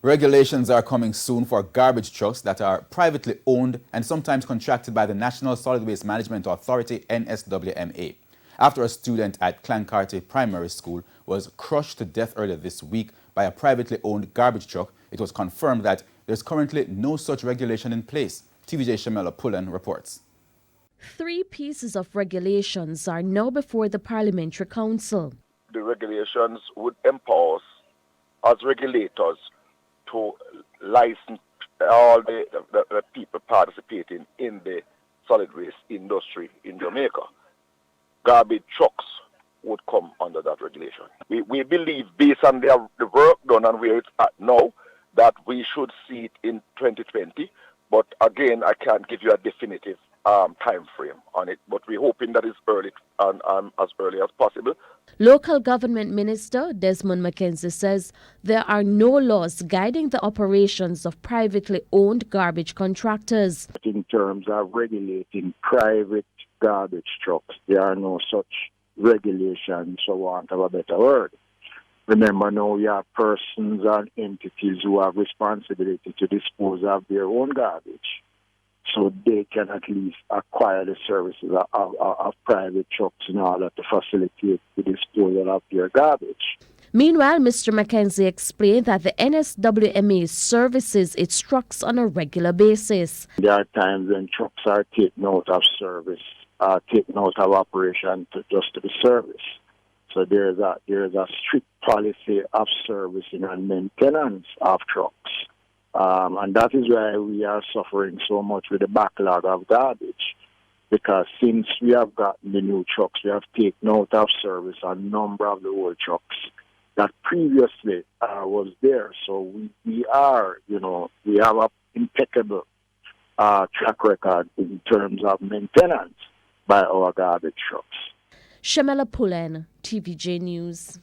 Regulations are coming soon for garbage trucks that are privately owned and sometimes contracted by the National Solid Waste Management Authority, NSWMA. After a student at Clancarty Primary School was crushed to death earlier this week by a privately owned garbage truck, it was confirmed that there's currently no such regulation in place. TVJ Shamela Pullen reports. 3 pieces of regulations are now before the Parliamentary Council. The regulations would empower us as regulators to license all the people participating in the solid waste industry in Jamaica. Garbage trucks would come under that regulation. We believe, based on the work done and where it's at now, that we should see it in 2020. But again, I can't give you a definitive time frame on it. But we're hoping that it's early and as early as possible. Local Government Minister Desmond Mackenzie says there are no laws guiding the operations of privately owned garbage contractors. In terms of regulating private garbage trucks, there are no such regulations, for want of a better word. Remember, now we have persons and entities who have responsibility to dispose of their own garbage, so they can at least acquire the services of private trucks in order to facilitate the disposal of their garbage. Meanwhile, Mr. Mackenzie explained that the NSWMA services its trucks on a regular basis. There are times when trucks are taken out of service, taken out of operation just to be serviced. So there is a strict policy of servicing and maintenance of trucks. And that is why we are suffering so much with the backlog of garbage. Because since we have gotten the new trucks, we have taken out of service a number of the old trucks that previously was there. So we have an impeccable track record in terms of maintenance by our garbage trucks. Shamela Pullen, TVJ News.